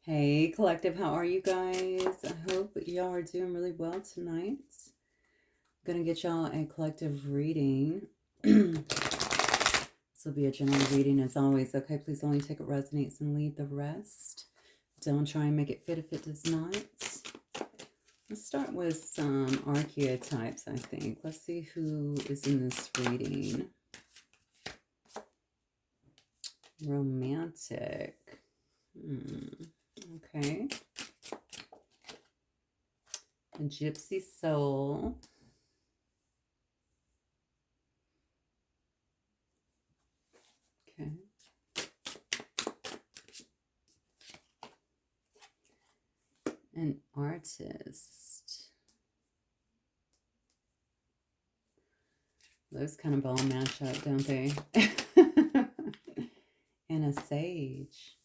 Hey, collective, how are you guys? I hope y'all are doing really well tonight. I'm gonna get y'all a collective reading. This will be a general reading as always. Okay, please only take what resonates and leave the rest. Don't try and make it fit if it does not. Let's start with some archetypes, I think. Let's see who is in this reading. Romantic. Okay. A gypsy soul. Okay. An artist. Those kind of all match up, don't they? And a sage.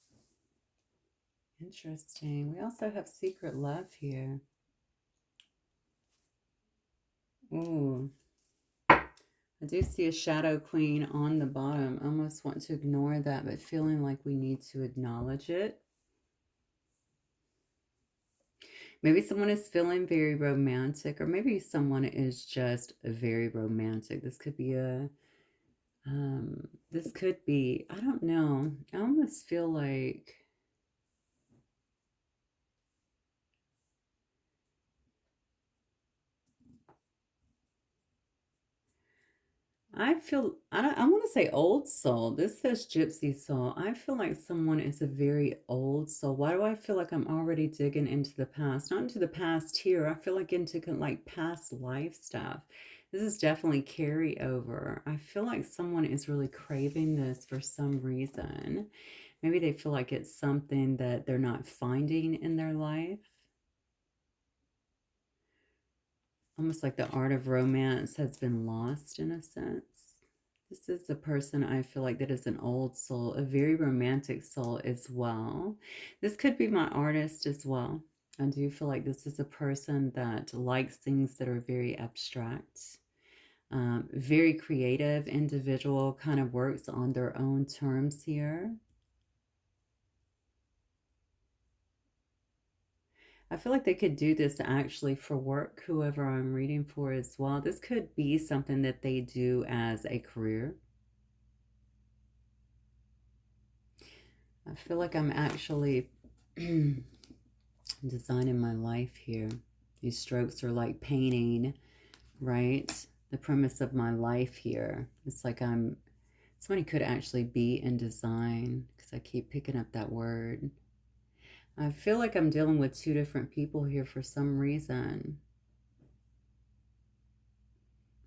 Interesting. We also have secret love here. Ooh. I do see a shadow queen on the bottom. I almost want to ignore that, but feeling like we need to acknowledge it. Maybe someone is feeling very romantic, or maybe someone is just very romantic. This could be I don't know. I almost feel like I want to say old soul. This says gypsy soul. I feel like someone is a very old soul. Why do I feel like I'm already digging into the past? Not into the past here. I feel like into like past life stuff. This is definitely carryover. I feel like someone is really craving this for some reason. Maybe they feel like it's something that they're not finding in their life. Almost like the art of romance has been lost in a sense. This is a person I feel like that is an old soul, a very romantic soul as well. This could be my artist as well. I do feel like this is a person that likes things that are very abstract, very creative individual, kind of works on their own terms here. I feel like they could do this actually for work, whoever I'm reading for as well. This could be something that they do as a career. I feel like I'm actually designing my life here. These strokes are like painting, right? The premise of my life here. It's like somebody could actually be in design because I keep picking up that word. I feel like I'm dealing with two different people here for some reason.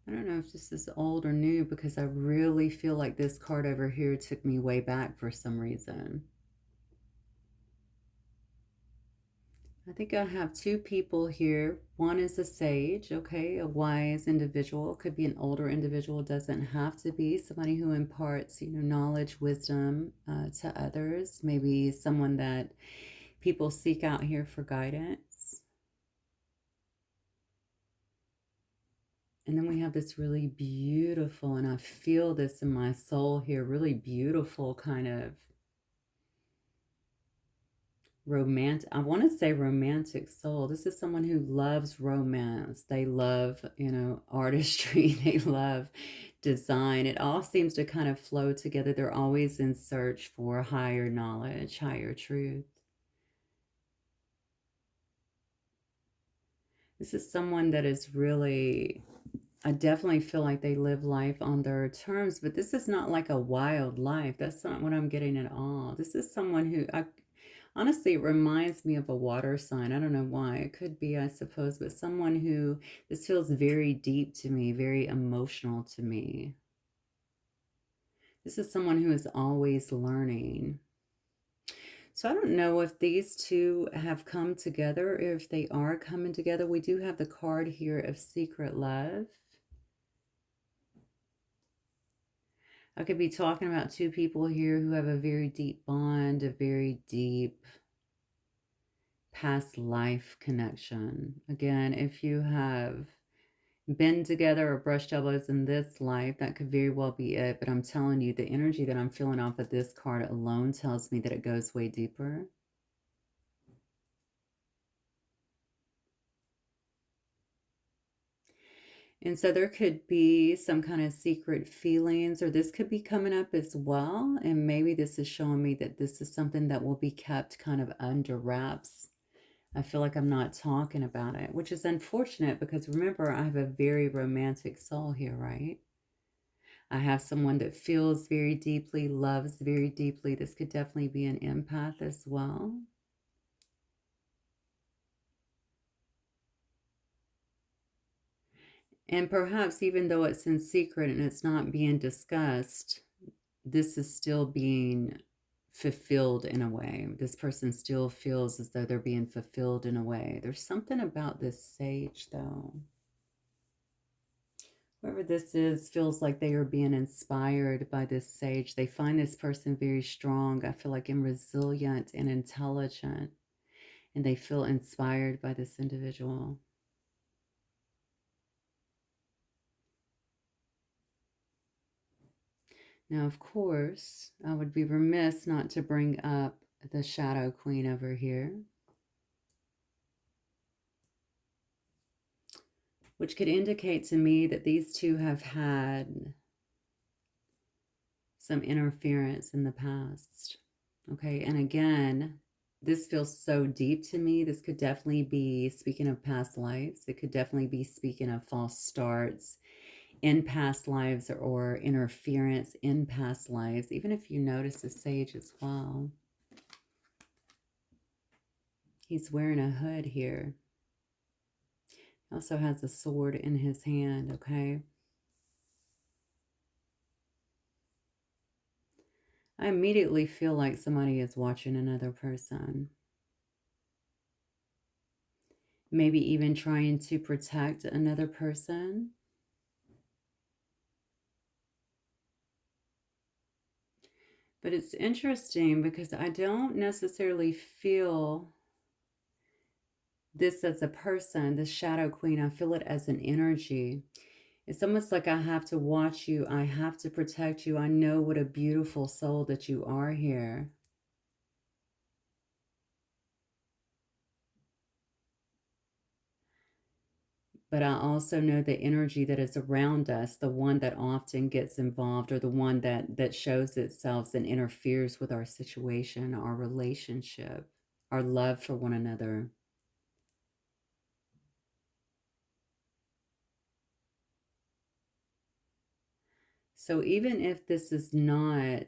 I don't know if this is old or new because I really feel like this card over here took me way back for some reason. I think I have two people here. One is a sage, okay, a wise individual. Could be an older individual, doesn't have to be. Somebody who imparts, knowledge, wisdom to others. Maybe someone that people seek out here for guidance. And then we have this really beautiful, and I feel this in my soul here, really beautiful kind of romantic, I want to say romantic soul. This is someone who loves romance. They love, artistry. They love design. It all seems to kind of flow together. They're always in search for higher knowledge, higher truth. This is someone that is really, I definitely feel like they live life on their terms, but this is not like a wild life. That's not what I'm getting at all. This is someone who, honestly, it reminds me of a water sign. I don't know why. It could be, I suppose, but someone who, this feels very deep to me, very emotional to me. This is someone who is always learning. So I don't know if these two have come together, or if they are coming together. We do have the card here of secret love. I could be talking about two people here who have a very deep bond, a very deep past life connection. Again, if you have been together or brushed elbows in this life, that could very well be it. But I'm telling you, the energy that I'm feeling off of this card alone tells me that it goes way deeper. And so there could be some kind of secret feelings, or this could be coming up as well. And maybe this is showing me that this is something that will be kept kind of under wraps. I feel like I'm not talking about it, which is unfortunate because remember, I have a very romantic soul here, right? I have someone that feels very deeply, loves very deeply. This could definitely be an empath as well. And perhaps even though it's in secret and it's not being discussed, this is still being fulfilled in a way. This person still feels as though they're being fulfilled in a way. There's something about this sage, though. Whoever this is feels like they are being inspired by this sage. They find this person very strong. I feel like and resilient and intelligent, and they feel inspired by this individual. Now, of course, I would be remiss not to bring up the Shadow Queen over here, which could indicate to me that these two have had some interference in the past. Okay, and again, this feels so deep to me. This could definitely be speaking of past lives. It could definitely be speaking of false starts in past lives or interference in past lives, even if you notice the sage as well. He's wearing a hood here. He also has a sword in his hand, okay? I immediately feel like somebody is watching another person. Maybe even trying to protect another person. But it's interesting because I don't necessarily feel this as a person, this shadow queen. I feel it as an energy. It's almost like I have to watch you. I have to protect you. I know what a beautiful soul that you are here. But I also know the energy that is around us, the one that often gets involved or the one that shows itself and interferes with our situation, our relationship, our love for one another. So even if this is not,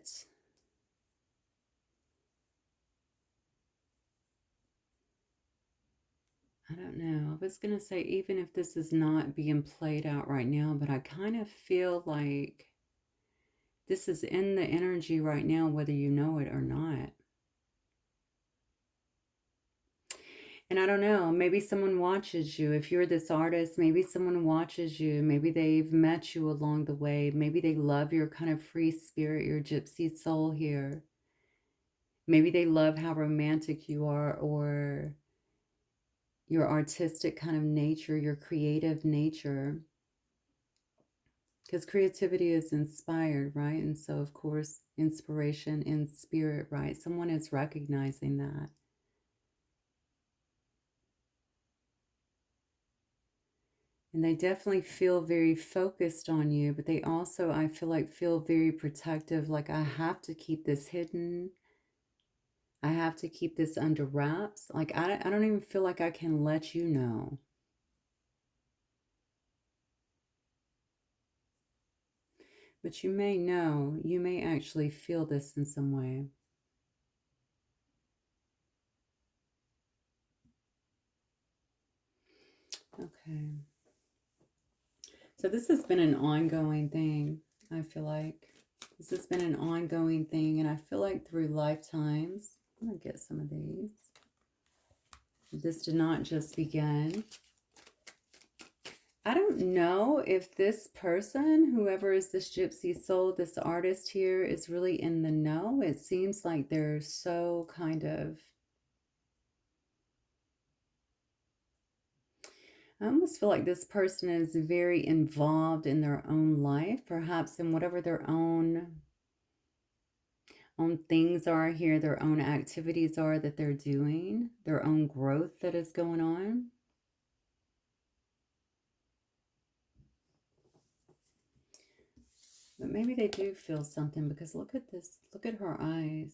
I don't know, I was going to say, even if this is not being played out right now, but I kind of feel like this is in the energy right now, whether you know it or not. And I don't know, maybe someone watches you. If you're this artist, maybe someone watches you. Maybe they've met you along the way. Maybe they love your kind of free spirit, your gypsy soul here. Maybe they love how romantic you are or your artistic kind of nature, your creative nature. Because creativity is inspired, right? And so, of course, inspiration in spirit, right? Someone is recognizing that. And they definitely feel very focused on you, but they also, I feel like, feel very protective. Like, I have to keep this hidden. I have to keep this under wraps. Like, I don't even feel like I can let you know. But you may know, you may actually feel this in some way. Okay. So this has been an ongoing thing, I feel like. This has been an ongoing thing, and I feel like through lifetimes, I'm going to get some of these. This did not just begin. I don't know if this person, whoever is this gypsy soul, this artist here, is really in the know. It seems like they're so kind of, I almost feel like this person is very involved in their own life, perhaps in whatever their own things are here, their own activities are that they're doing, their own growth that is going on. But maybe they do feel something because look at this. Look at her eyes.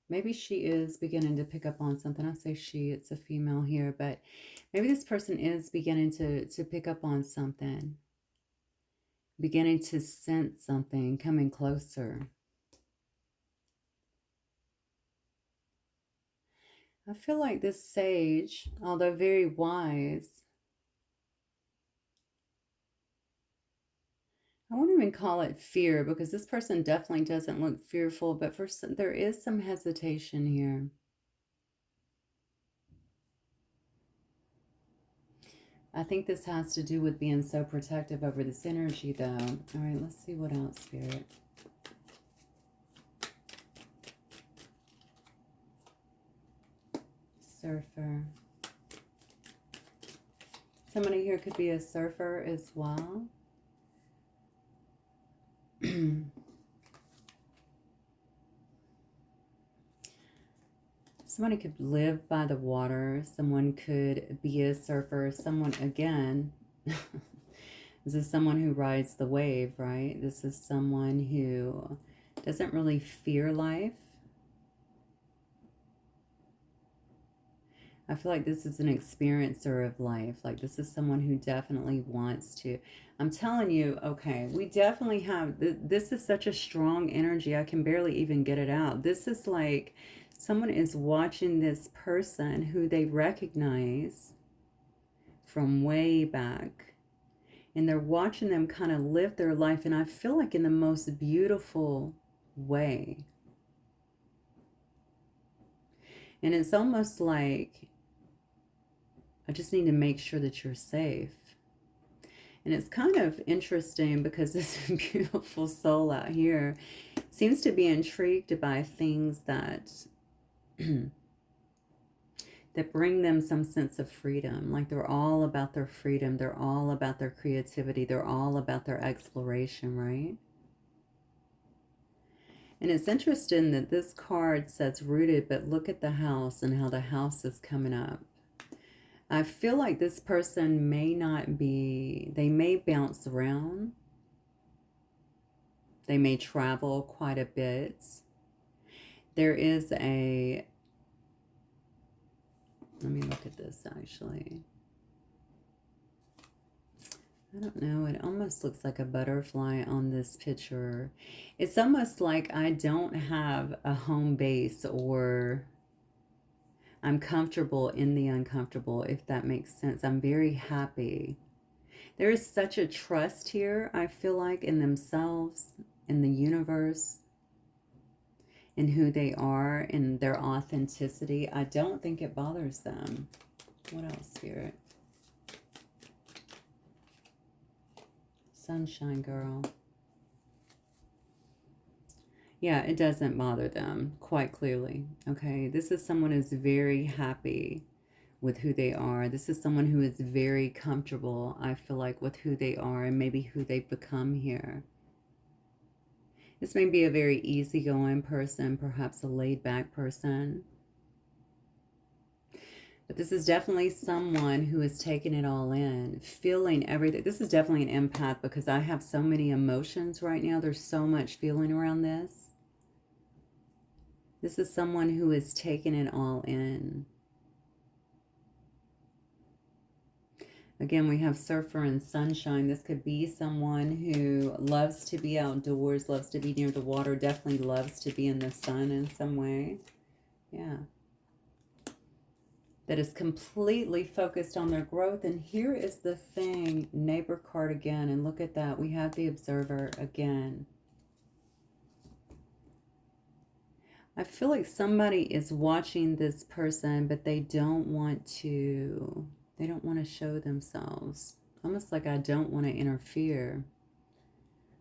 Maybe she is beginning to pick up on something. I say she, it's a female here, but maybe this person is beginning to pick up on something, beginning to sense something coming closer. I feel like this sage, although very wise, I won't even call it fear because this person definitely doesn't look fearful, but for some, there is some hesitation here. I think this has to do with being so protective over this energy, though. All right, let's see what else, Spirit. Surfer. Somebody here could be a surfer as well. Somebody could live by the water. Someone could be a surfer. Someone, again, this is someone who rides the wave, right? This is someone who doesn't really fear life. I feel like this is an experiencer of life. Like this is someone who definitely wants to. I'm telling you, okay, we definitely have, this is such a strong energy. I can barely even get it out. This is like someone is watching this person who they recognize from way back. And they're watching them kind of live their life. And I feel like in the most beautiful way. And it's almost like, I just need to make sure that you're safe. And it's kind of interesting because this beautiful soul out here seems to be intrigued by things that that bring them some sense of freedom. Like they're all about their freedom. They're all about their creativity. They're all about their exploration, right? And it's interesting that this card says rooted, but look at the house and how the house is coming up. I feel like this person may not be, they may bounce around. They may travel quite a bit. There is a, let me look at this actually. I don't know, it almost looks like a butterfly on this picture. It's almost like I don't have a home base, or I'm comfortable in the uncomfortable, if that makes sense. I'm very happy. There is such a trust here, I feel like, in themselves, in the universe, in who they are, in their authenticity. I don't think it bothers them. What else, Spirit? Sunshine Girl. Yeah, it doesn't bother them, quite clearly. Okay, this is someone who's very happy with who they are. This is someone who is very comfortable, I feel like, with who they are and maybe who they've become here. This may be a very easygoing person, perhaps a laid-back person. But this is definitely someone who is taking it all in, feeling everything. This is definitely an empath because I have so many emotions right now. There's so much feeling around this. This is someone who is taking it all in. Again, we have surfer and sunshine. This could be someone who loves to be outdoors, loves to be near the water, definitely loves to be in the sun in some way. Yeah. That is completely focused on their growth. And here is the thing, neighbor card again. And look at that. We have the observer again. I feel like somebody is watching this person, but they don't want to show themselves. Almost like I don't want to interfere.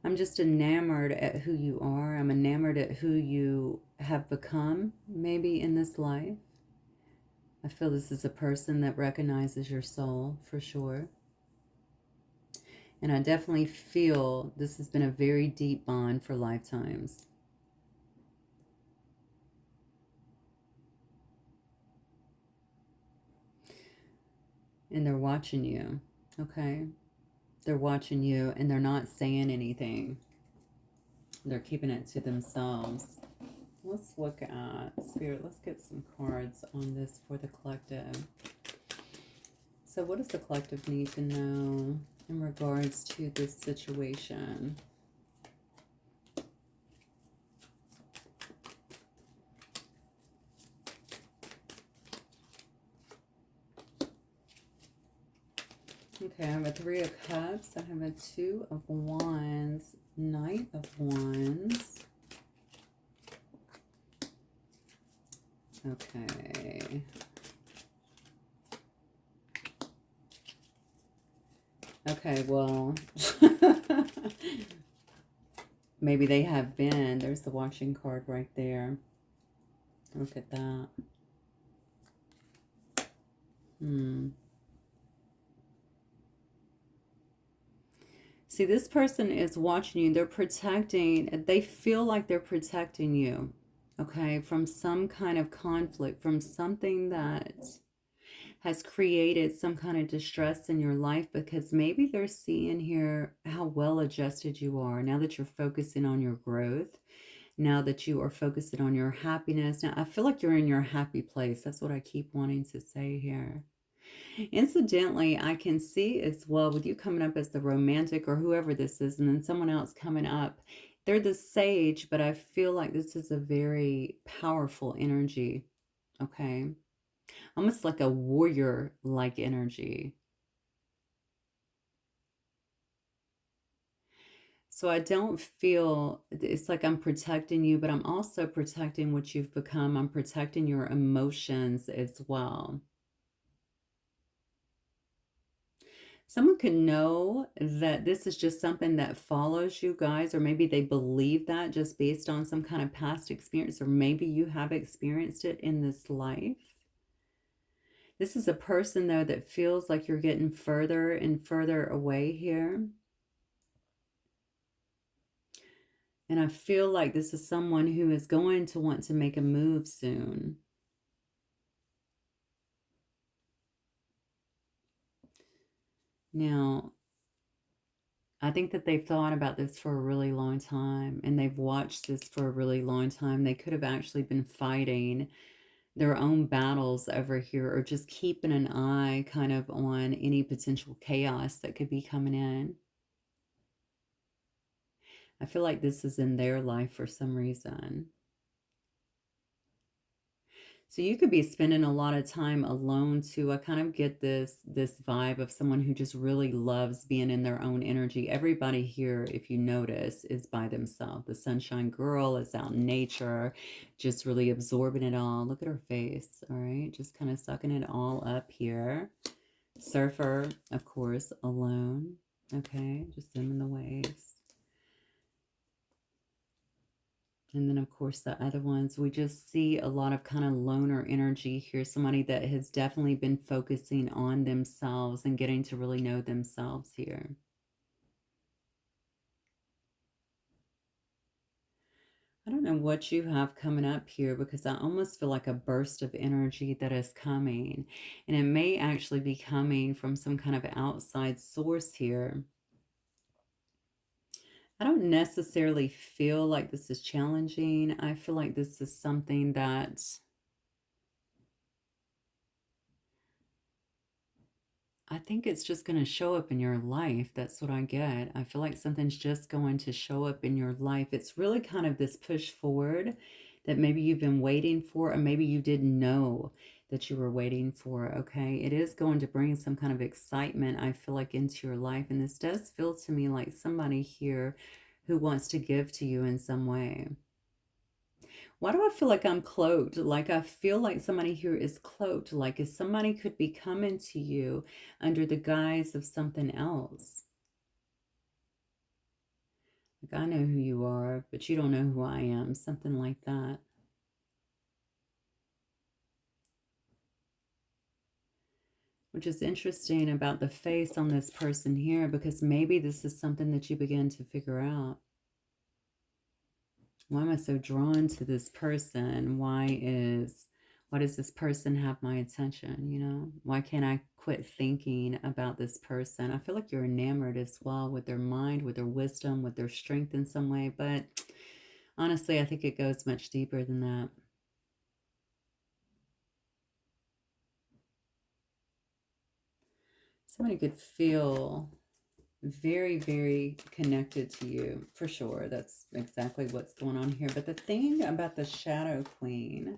I'm just enamored at who you are. I'm enamored at who you have become, maybe in this life. I feel this is a person that recognizes your soul, for sure. And I definitely feel this has been a very deep bond for lifetimes. And they're watching you, okay? They're watching you and they're not saying anything. They're keeping it to themselves. Let's look at Spirit. Let's get some cards on this for the collective. So what does the collective need to know in regards to this situation? Okay, I have a Three of Cups. I have a Two of Wands, Knight of Wands. Okay. Okay, well, maybe they have been. There's the watching card right there. Look at that. See, this person is watching you. They're protecting, they feel like they're protecting you, okay, from some kind of conflict, from something that has created some kind of distress in your life, because maybe they're seeing here how well adjusted you are now that you're focusing on your growth, now that you are focusing on your happiness. Now, I feel like you're in your happy place. That's what I keep wanting to say here. Incidentally, I can see as well with you coming up as the romantic or whoever this is, and then someone else coming up. They're the sage, but I feel like this is a very powerful energy, okay? Almost like a warrior-like energy. So I don't feel, it's like I'm protecting you, but I'm also protecting what you've become. I'm protecting your emotions as well. Someone could know that this is just something that follows you guys, or maybe they believe that just based on some kind of past experience, or maybe you have experienced it in this life. This is a person, though, that feels like you're getting further and further away here. And I feel like this is someone who is going to want to make a move soon. Now, I think that they've thought about this for a really long time, and they've watched this for a really long time. They could have actually been fighting their own battles over here, or just keeping an eye kind of on any potential chaos that could be coming in. I feel like this is in their life for some reason. So you could be spending a lot of time alone too. I kind of get this vibe of someone who just really loves being in their own energy. Everybody here, if you notice, is by themselves. The Sunshine Girl is out in nature, just really absorbing it all. Look at her face, all right? Just kind of sucking it all up here. Surfer, of course, alone. Okay, just them in the waves. And then, of course, the other ones, we just see a lot of kind of loner energy here. Somebody that has definitely been focusing on themselves and getting to really know themselves here. I don't know what you have coming up here, because I almost feel like a burst of energy that is coming. And it may actually be coming from some kind of outside source here. I don't necessarily feel like this is challenging. I feel like this is something that I think it's just going to show up in your life. That's what I get. I feel like something's just going to show up in your life. It's really kind of this push forward that maybe you've been waiting for, or maybe you didn't know that you were waiting for. Okay. It is going to bring some kind of excitement, I feel like, into your life. And this does feel to me like somebody here who wants to give to you in some way. Why do I feel like I'm cloaked? Like I feel like somebody here is cloaked. Like if somebody could be coming to you under the guise of something else. Like I know who you are, but you don't know who I am. Something like that. Which is interesting about the face on this person here, because maybe this is something that you begin to figure out. Why am I so drawn to this person? Why is Why does this person have my attention? You know, why can't I quit thinking about this person? I feel like you're enamored as well with their mind, with their wisdom, with their strength in some way. But honestly, I think it goes much deeper than that. Somebody could feel very, very connected to you for sure. That's exactly what's going on here. But the thing about the Shadow Queen,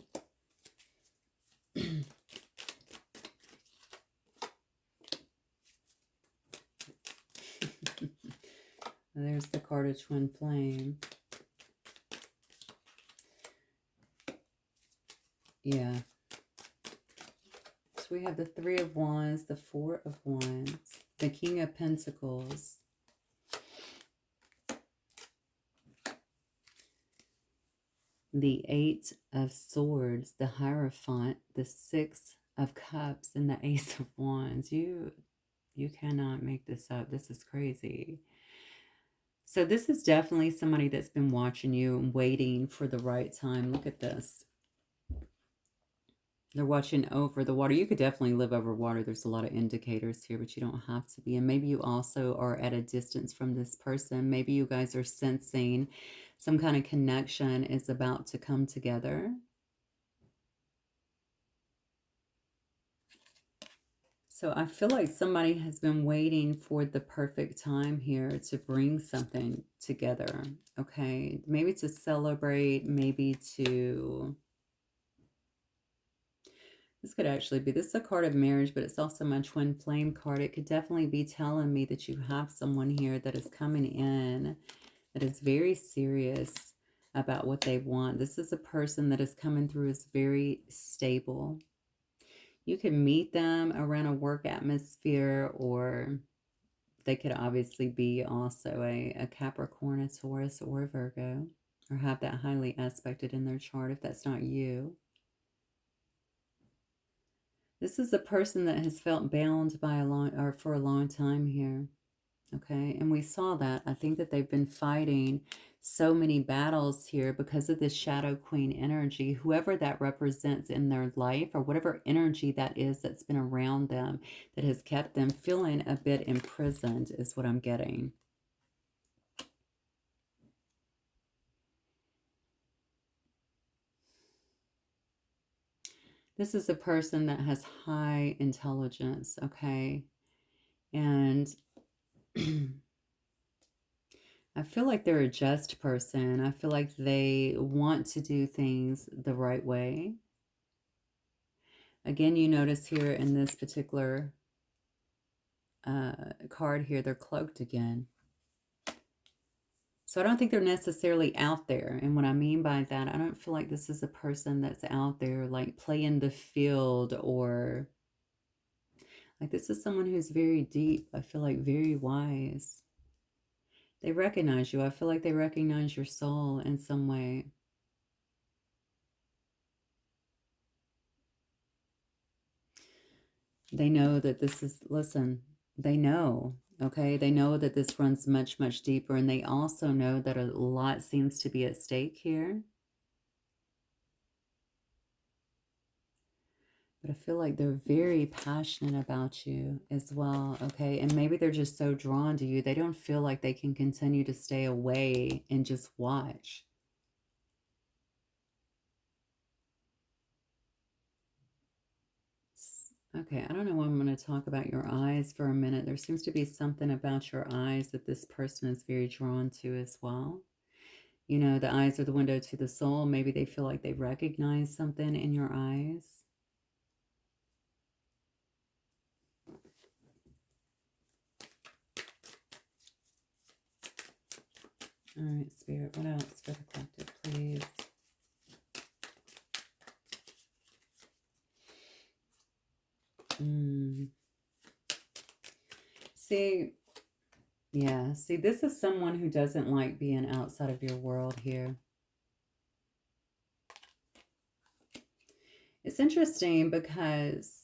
there's the card of Twin Flame. Yeah. So we have the Three of Wands, the Four of Wands, the King of Pentacles, the Eight of Swords, the Hierophant, the Six of Cups, and the Ace of Wands. You cannot make this up. This is crazy. So this is definitely somebody that's been watching you and waiting for the right time. Look at this. They're watching over the water. You could definitely live over water. There's a lot of indicators here, but you don't have to be. And maybe you also are at a distance from this person. Maybe you guys are sensing some kind of connection is about to come together. So I feel like somebody has been waiting for the perfect time here to bring something together. Okay. Maybe to celebrate, maybe to... This could actually be, this is a card of marriage, but it's also my twin flame card. It could definitely be telling me that you have someone here that is coming in that is very serious about what they want. This is a person that is coming through as very stable. You can meet them around a work atmosphere, or they could obviously be also a Capricorn, a Taurus, or a Virgo, or have that highly aspected in their chart if that's not you. This is a person that has felt bound by for a long time here. Okay, and we saw that. I think that they've been fighting so many battles here because of this Shadow Queen energy. Whoever that represents in their life, or whatever energy that is that's been around them, that has kept them feeling a bit imprisoned, is what I'm getting. This is a person that has high intelligence, okay? And I feel like they're a just person. I feel like they want to do things the right way. Again, you notice here in this particular card here, they're cloaked again. So I don't think they're necessarily out there. And what I mean by that, I don't feel like this is a person that's out there like playing the field, or like this is someone who's very deep. I feel like very wise. They recognize you. I feel like they recognize your soul in some way. They know that this is, listen, they know, okay? They know that this runs much, much deeper. And they also know that a lot seems to be at stake here. But I feel like they're very passionate about you as well, okay? And maybe they're just so drawn to you, they don't feel like they can continue to stay away and just watch. Okay, I don't know why I'm going to talk about your eyes for a minute. There seems to be something about your eyes that this person is very drawn to as well. You know, the eyes are the window to the soul. Maybe they feel like they recognize something in your eyes. All right, Spirit, what else for the collective, please? See, yeah, see, this is someone who doesn't like being outside of your world here. It's interesting because,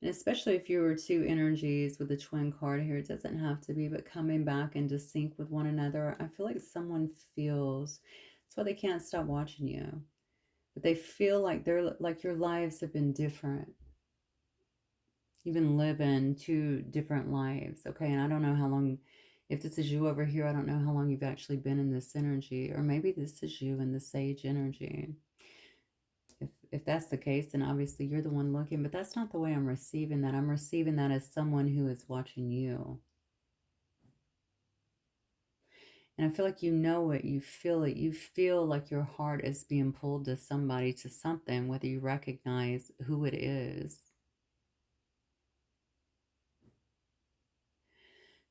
and especially if you were two energies with the twin card here, it doesn't have to be, but coming back into sync with one another, I feel like someone feels So they can't stop watching you. But they feel like they're like your lives have been different. You've been living two different lives. Okay. And I don't know how long, if this is you over here, I don't know how long you've actually been in this energy, or maybe this is you in the sage energy. If that's the case, then obviously you're the one looking, but that's not the way I'm receiving that. I'm receiving that as someone who is watching you. And I feel like you know it, you feel it, you feel like your heart is being pulled to somebody, to something, whether you recognize who it is.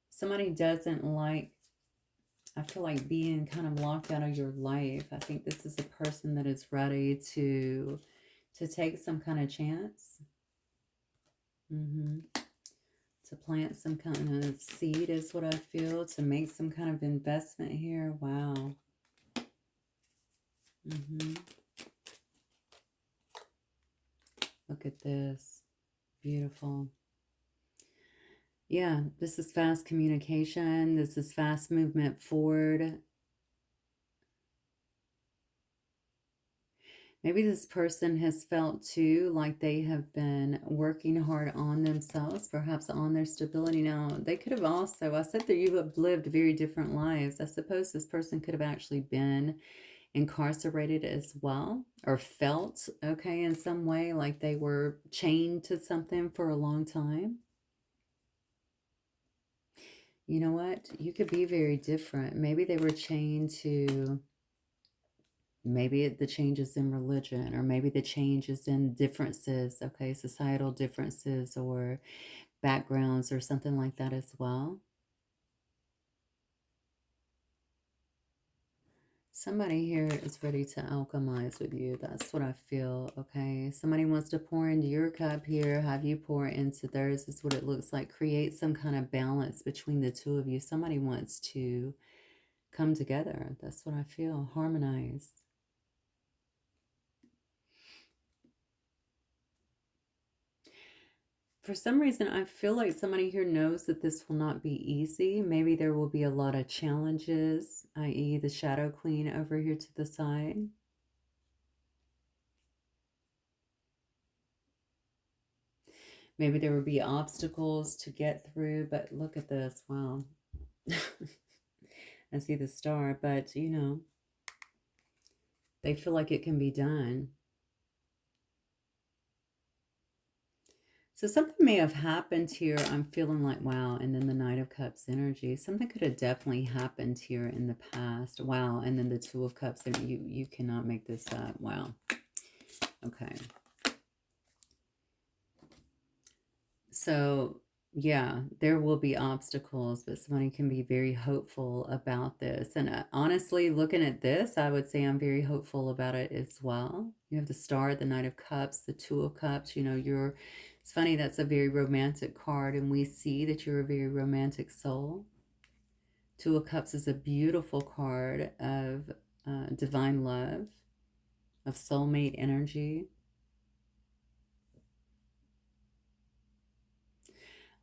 Somebody doesn't like, I feel like being kind of locked out of your life. I think this is a person that is ready to take some kind of chance. To plant some kind of seed is what I feel, to make some kind of investment here. Wow. Look at this. Beautiful. Yeah, this is fast communication. This is fast movement forward. Maybe this person has felt too like they have been working hard on themselves, perhaps on their stability. Now, they could have also, I said that you have lived very different lives. I suppose this person could have actually been incarcerated as well, or felt, okay, in some way like they were chained to something for a long time. You know what? You could be very different. Maybe they were chained to, maybe the changes in religion, or maybe the changes in differences, okay, societal differences or backgrounds or something like that as well. Somebody here is ready to alchemize with you. That's what I feel, okay? Somebody wants to pour into your cup here, have you pour into theirs. Is what it looks like. Create some kind of balance between the two of you. Somebody wants to come together. That's what I feel. Harmonize. For some reason, I feel like somebody here knows that this will not be easy. Maybe there will be a lot of challenges, i.e. the Shadow Queen over here to the side. Maybe there will be obstacles to get through, but look at this. Wow. I see the star, but you know, they feel like it can be done. So something may have happened here. I'm feeling like, wow. And then the Knight of Cups energy. Something could have definitely happened here in the past. Wow. And then the Two of Cups. And you cannot make this up. Wow. Okay. So yeah, there will be obstacles, but somebody can be very hopeful about this. And honestly, looking at this, I would say I'm very hopeful about it as well. You have the Star, the Knight of Cups, the Two of Cups. You know, it's funny, that's a very romantic card, and we see that you're a very romantic soul. Two of Cups is a beautiful card of divine love, of soulmate energy.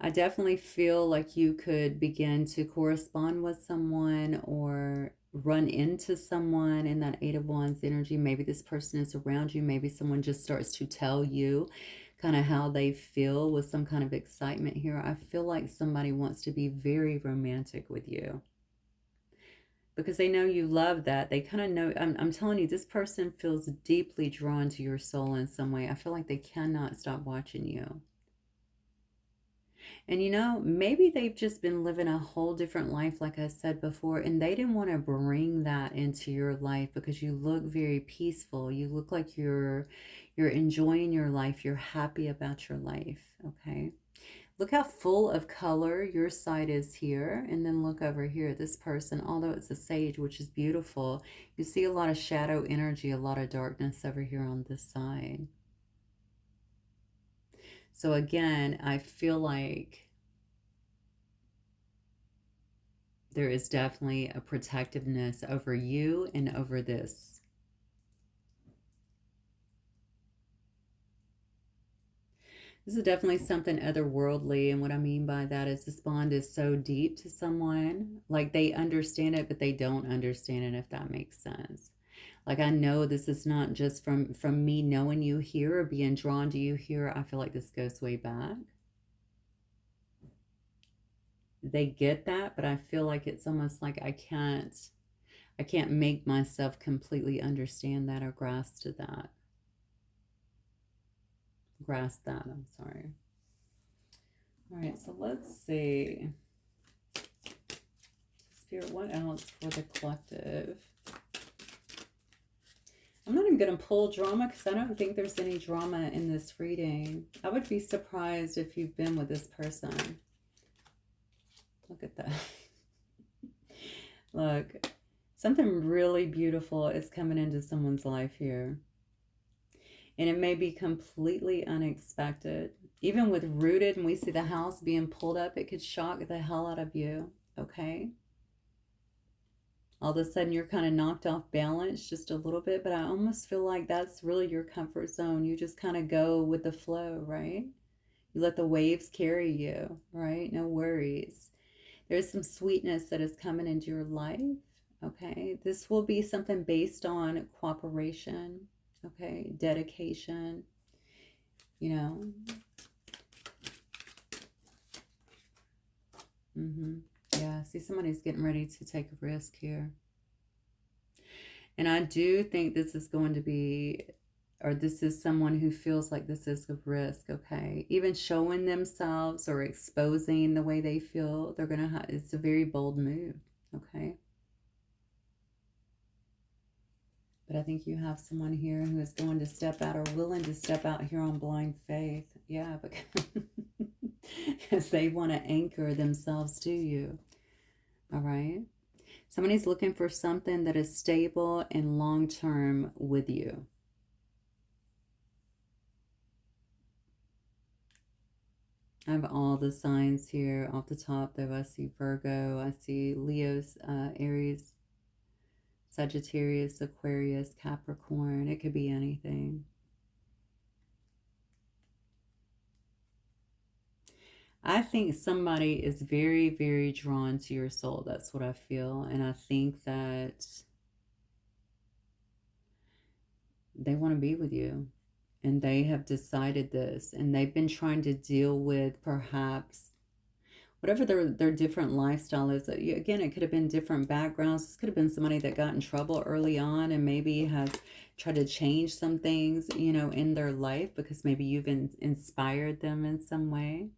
I definitely feel like you could begin to correspond with someone or run into someone in that Eight of Wands energy. Maybe this person is around you. Maybe someone just starts to tell you kind of how they feel with some kind of excitement here. I feel like somebody wants to be very romantic with you because they know you love that. They kind of know, I'm telling you, this person feels deeply drawn to your soul in some way. I feel like they cannot stop watching you. And you know, maybe they've just been living a whole different life, like I said before, and they didn't want to bring that into your life because you look very peaceful. You look like you're enjoying your life. You're happy about your life, okay? Look how full of color your side is here. And then look over here at this person. Although it's a sage, which is beautiful, you see a lot of shadow energy, a lot of darkness over here on this side. So again, I feel like there is definitely a protectiveness over you and over this. This is definitely something otherworldly. And what I mean by that is this bond is so deep to someone. Like they understand it, but they don't understand it, if that makes sense. Like I know this is not just from me knowing you here or being drawn to you here. I feel like this goes way back. They get that, but I feel like it's almost like I can't make myself completely understand that or grasp that. I'm sorry. All right, so let's see. Spirit, what else for the collective? I'm not even going to pull drama because I don't think there's any drama in this reading. I would be surprised if you've been with this person. Look at that. Look, something really beautiful is coming into someone's life here. And it may be completely unexpected. Even with rooted, and we see the house being pulled up, it could shock the hell out of you, okay? All of a sudden you're kind of knocked off balance just a little bit, but I almost feel like that's really your comfort zone. You just kind of go with the flow, right? You let the waves carry you, right? No worries. There's some sweetness that is coming into your life, okay? This will be something based on cooperation, okay? Dedication, you know. Yeah, see, somebody's getting ready to take a risk here. And I do think this is going to be, or this is someone who feels like this is a risk, okay? Even showing themselves or exposing the way they feel, they're going to have, it's a very bold move, okay? But I think you have someone here who is going to step out or willing to step out here on blind faith. Yeah, because they want to anchor themselves to you, all right? Somebody's looking for something that is stable and long-term with you. I have all the signs here off the top, though. I see Virgo, I see Leo's, Aries, Sagittarius, Aquarius, Capricorn. It could be anything. I think somebody is very, very drawn to your soul. That's what I feel. And I think that they want to be with you. And they have decided this. And they've been trying to deal with perhaps whatever their different lifestyle is. Again, it could have been different backgrounds. This could have been somebody that got in trouble early on and maybe has tried to change some things, in their life because maybe you've inspired them in some way.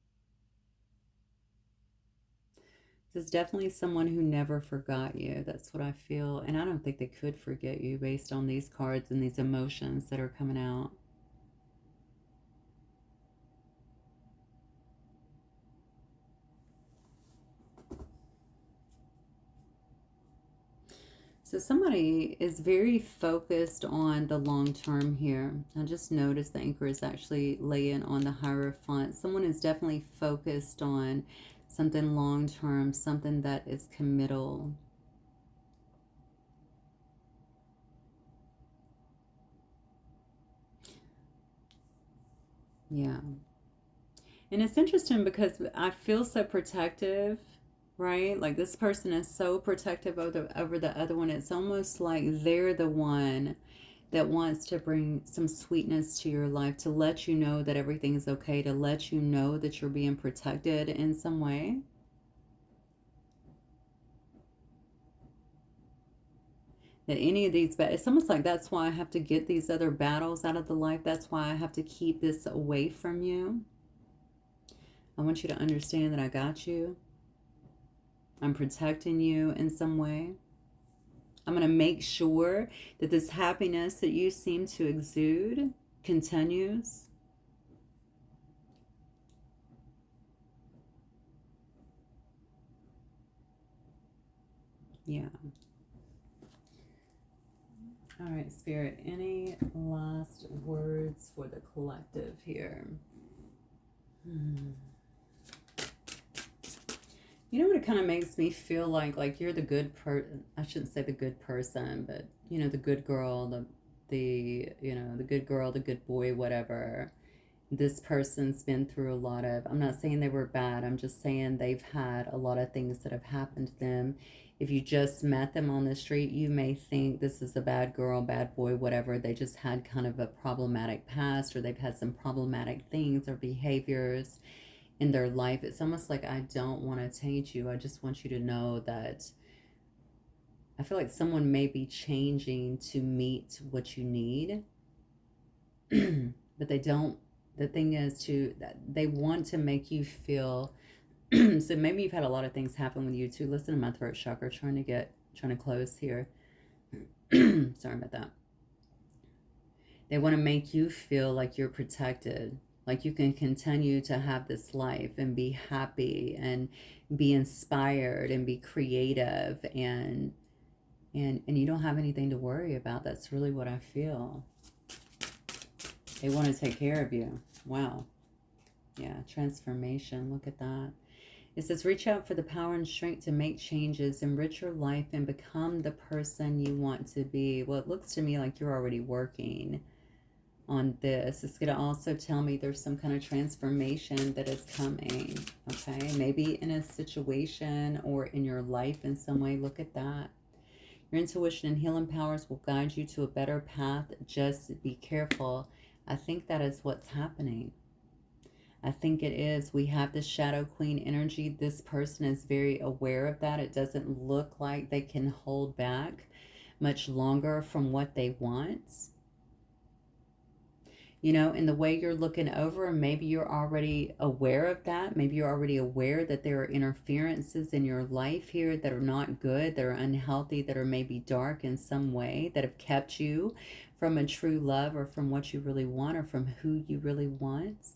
This is definitely someone who never forgot you. That's what I feel. And I don't think they could forget you based on these cards and these emotions that are coming out. So somebody is very focused on the long term here. I just noticed the anchor is actually laying on the Hierophant. Someone is definitely focused on something long term, something that is committal. Yeah. And it's interesting because I feel so protective, right? Like this person is so protective over the other one. It's almost like they're the one that wants to bring some sweetness to your life, to let you know that everything is okay, to let you know that you're being protected in some way. That any of these, but it's almost like that's why I have to get these other battles out of the life. That's why I have to keep this away from you. I want you to understand that I got you. I'm protecting you in some way. I'm going to make sure that this happiness that you seem to exude continues. Yeah. All right, Spirit, any last words for the collective here? You know what it kind of makes me feel like you're the good I shouldn't say the good person, but the good girl, the good girl, the good boy, whatever. This person's been through a lot of, I'm not saying they were bad, I'm just saying they've had a lot of things that have happened to them If you just met them on the street, you may think this is a bad girl, bad boy, whatever. They just had kind of a problematic past, or they've had some problematic things or behaviors in their life. It's almost like, I don't want to taint you. I just want you to know that I feel like someone may be changing to meet what you need, but they don't. The thing is, to that they want to make you feel. So maybe you've had a lot of things happen with you too. Listen to my throat chakra, trying to close here. Sorry about that. They want to make you feel like you're protected, like you can continue to have this life and be happy and be inspired and be creative, and you don't have anything to worry about. That's really what I feel. They want to take care of you. Wow. Yeah, transformation. Look at that. It says, reach out for the power and strength to make changes, enrich your life, and become the person you want to be. Well, it looks to me like you're already working on this. It's going to also tell me there's some kind of transformation that is coming. Okay, maybe in a situation or in your life in some way. Look at that. Your intuition and healing powers will guide you to a better path. Just be careful. I think that is what's happening. I think it is. We have the Shadow Queen energy. This person is very aware of that. It doesn't look like they can hold back much longer from what they want. You know, in the way you're looking over, maybe you're already aware of that. Maybe you're already aware that there are interferences in your life here that are not good, that are unhealthy, that are maybe dark in some way, that have kept you from a true love or from what you really want or from who you really want.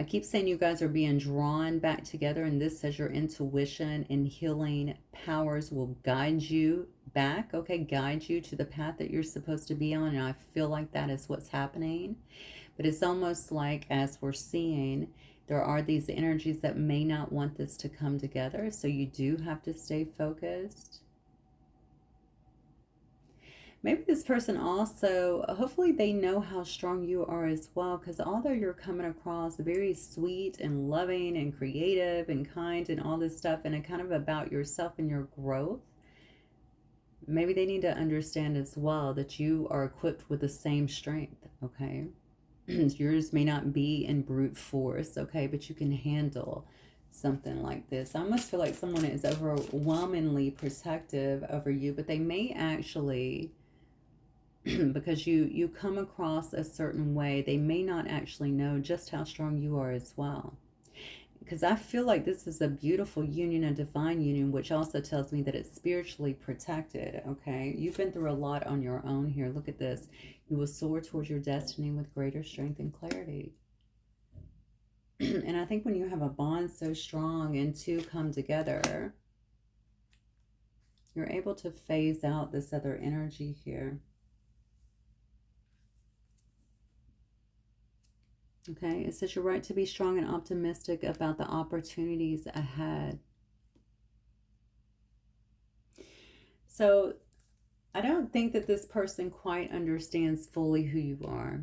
I keep saying you guys are being drawn back together, and this says your intuition and healing powers will guide you back, okay? Guide you to the path that you're supposed to be on, and I feel like that is what's happening. But it's almost like, as we're seeing, there are these energies that may not want this to come together, so you do have to stay focused. Maybe this person also, hopefully they know how strong you are as well, because although you're coming across very sweet and loving and creative and kind and all this stuff, and it kind of about yourself and your growth, maybe they need to understand as well that you are equipped with the same strength, okay? Yours may not be in brute force, okay, but you can handle something like this. I almost feel like someone is overwhelmingly protective over you, but they may actually because you come across a certain way, they may not actually know just how strong you are as well. Because I feel like this is a beautiful union, a divine union, which also tells me that it's spiritually protected, okay? You've been through a lot on your own here. Look at this. You will soar towards your destiny with greater strength and clarity. And I think when you have a bond so strong and two come together, you're able to phase out this other energy here. Okay, it says you're right to be strong and optimistic about the opportunities ahead. So I don't think that this person quite understands fully who you are.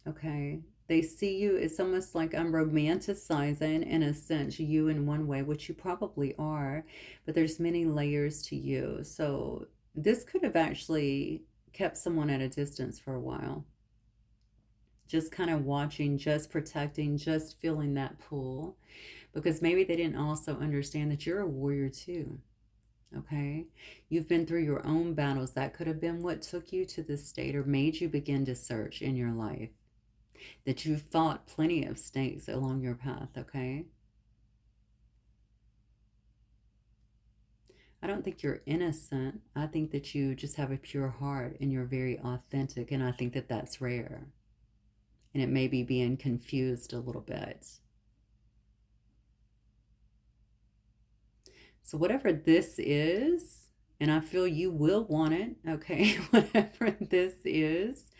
Okay, they see you, it's almost like I'm romanticizing, in a sense, you in one way, which you probably are, but there's many layers to you. So this could have actually kept someone at a distance for a while, just kind of watching, just protecting, just feeling that pull, because maybe they didn't also understand that you're a warrior too. Okay, you've been through your own battles. That could have been what took you to this state or made you begin to search in your life, that you've fought plenty of snakes along your path. Okay, I don't think you're innocent. I think that you just have a pure heart and you're very authentic, and I think that that's rare, and it may be being confused a little bit. So whatever this is, and I feel you will want it, okay? Whatever this is,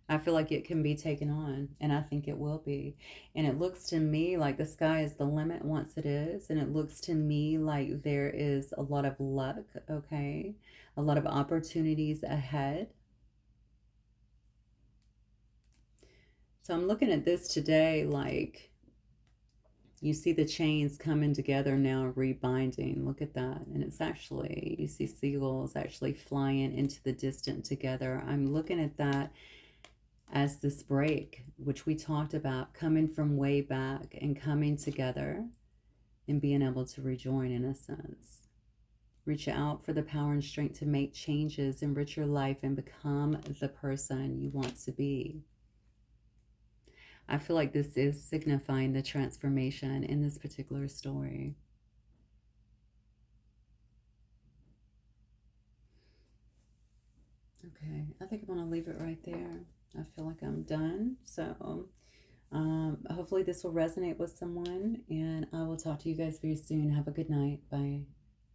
I feel like it can be taken on, and I think it will be. And it looks to me like the sky is the limit once it is, and it looks to me like there is a lot of luck, okay? A lot of opportunities ahead. So I'm looking at this today like You see the chains coming together now, rebinding. Look at that. And it's actually, you see seagulls actually flying into the distant together. I'm looking at that as this break, which we talked about, coming from way back and coming together and being able to rejoin in a sense. Reach out for the power and strength to make changes, enrich your life, and become the person you want to be. I feel like this is signifying the transformation in this particular story. Okay, I think I'm going to leave it right there. I feel like I'm done. So hopefully this will resonate with someone, and I will talk to you guys very soon. Have a good night. Bye.